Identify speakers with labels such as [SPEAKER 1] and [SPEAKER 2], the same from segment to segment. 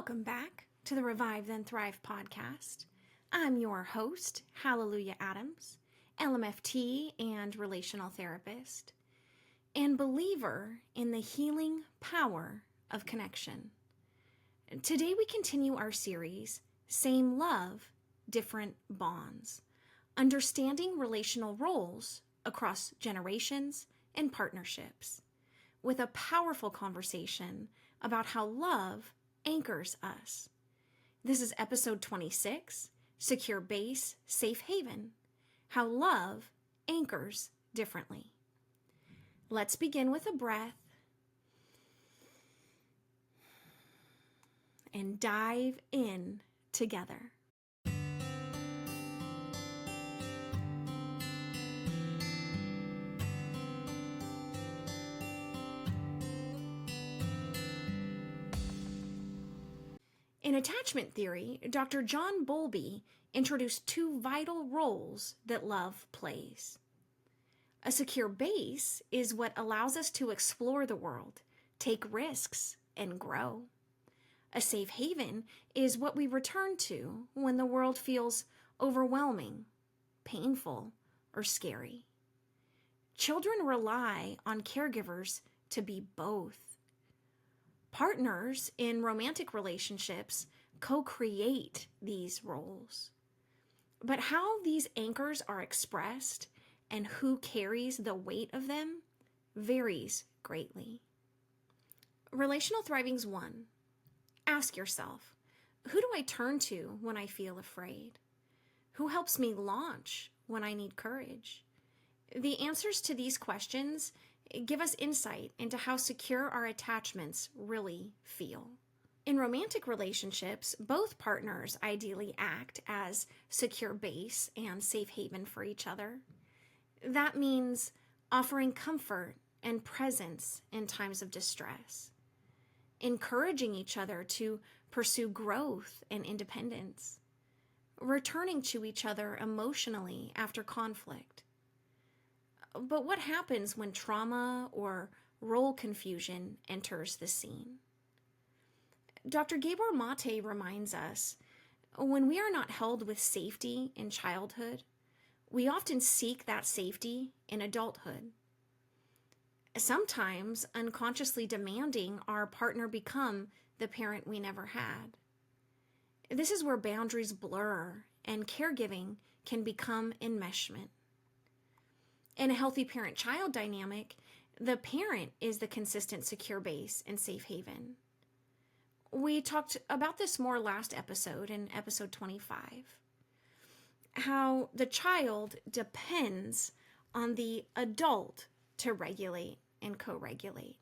[SPEAKER 1] Welcome back to the Revive Then Thrive podcast. I'm your host, Hallelujah Adams, LMFT and relational therapist, and believer in the healing power of connection. Today we continue our series, Same Love, Different Bonds, understanding relational roles across generations and partnerships, with a powerful conversation about how love anchors us. This is episode 26, Secure Base, Safe Haven, How Love Anchors Differently. Let's begin with a breath and dive in together. In attachment theory, Dr. John Bowlby introduced two vital roles that love plays. A secure base is what allows us to explore the world, take risks, and grow. A safe haven is what we return to when the world feels overwhelming, painful, or scary. Children rely on caregivers to be both. Partners in romantic relationships co-create these roles. But how these anchors are expressed and who carries the weight of them varies greatly. Relational Thriving's 1. Ask yourself, who do I turn to when I feel afraid? Who helps me launch when I need courage? The answers to these questions give us insight into how secure our attachments really feel. In romantic relationships, both partners ideally act as secure base and safe haven for each other. That means offering comfort and presence in times of distress, encouraging each other to pursue growth and independence, returning to each other emotionally after conflict. But what happens when trauma or role confusion enters the scene? Dr. Gabor Mate reminds us, when we are not held with safety in childhood, we often seek that safety in adulthood. Sometimes unconsciously demanding our partner become the parent we never had. This is where boundaries blur and caregiving can become enmeshment. In a healthy parent-child dynamic, the parent is the consistent secure base and safe haven. We talked about this more last episode, in episode 25, how the child depends on the adult to regulate and co-regulate.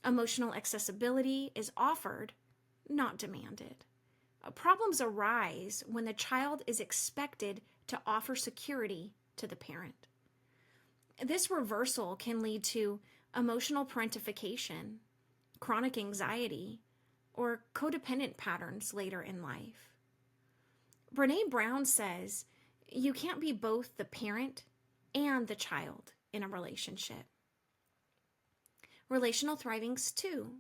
[SPEAKER 1] Emotional accessibility is offered, not demanded. Problems arise when the child is expected to offer security to the parent. This reversal can lead to emotional parentification, chronic anxiety, or codependent patterns later in life. Brené Brown says, you can't be both the parent and the child in a relationship. Relational Thriving's 2.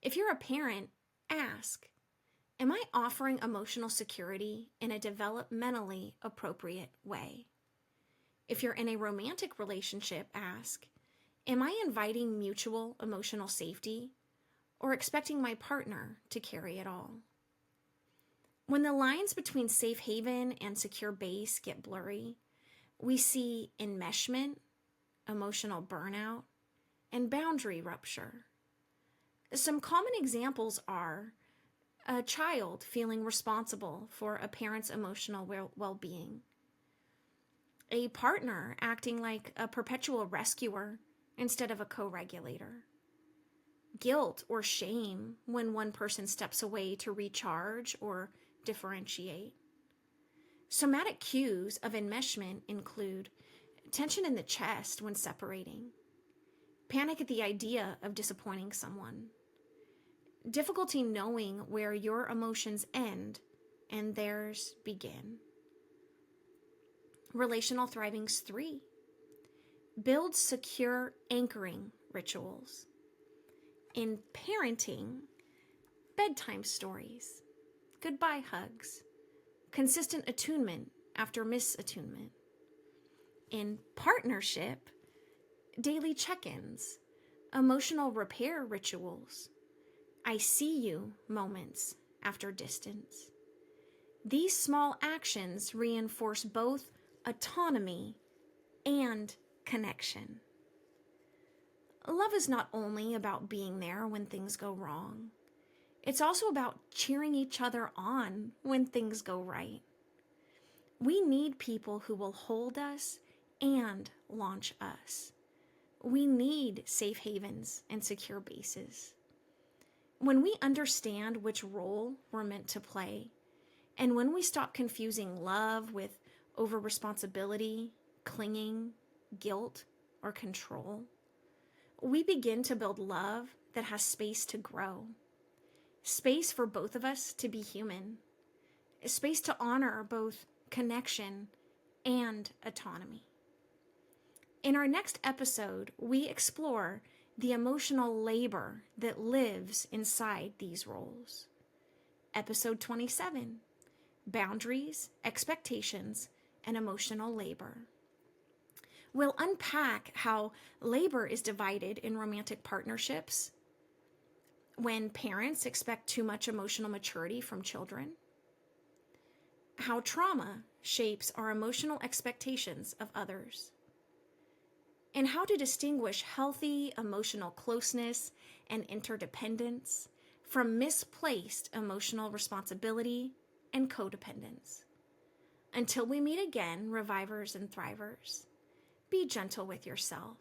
[SPEAKER 1] If you're a parent, ask, am I offering emotional security in a developmentally appropriate way? If you're in a romantic relationship, ask, am I inviting mutual emotional safety or expecting my partner to carry it all? When the lines between safe haven and secure base get blurry, we see enmeshment, emotional burnout, and boundary rupture. Some common examples are a child feeling responsible for a parent's emotional well-being, a partner acting like a perpetual rescuer instead of a co-regulator, guilt or shame when one person steps away to recharge or differentiate. Somatic cues of enmeshment include tension in the chest when separating, panic at the idea of disappointing someone, difficulty knowing where your emotions end and theirs begin. Relational Thriving's 3. Build secure anchoring rituals. In parenting, bedtime stories, goodbye hugs, consistent attunement after misattunement. In partnership, daily check-ins, emotional repair rituals, I see you moments after distance. These small actions reinforce both autonomy and connection. Love is not only about being there when things go wrong. It's also about cheering each other on when things go right. We need people who will hold us and launch us. We need safe havens and secure bases. When we understand which role we're meant to play, and when we stop confusing love with over-responsibility, clinging, guilt, or control, we begin to build love that has space to grow, space for both of us to be human, space to honor both connection and autonomy. In our next episode, we explore the emotional labor that lives inside these roles. Episode 27, Boundaries, Expectations, and Emotional Labor. We'll unpack how labor is divided in romantic partnerships, when parents expect too much emotional maturity from children, how trauma shapes our emotional expectations of others, and how to distinguish healthy emotional closeness and interdependence from misplaced emotional responsibility and codependence. Until we meet again, revivers and thrivers, be gentle with yourself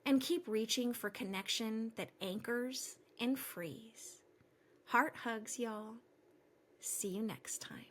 [SPEAKER 1] and keep reaching for connection that anchors and frees. Heart hugs, y'all. See you next time.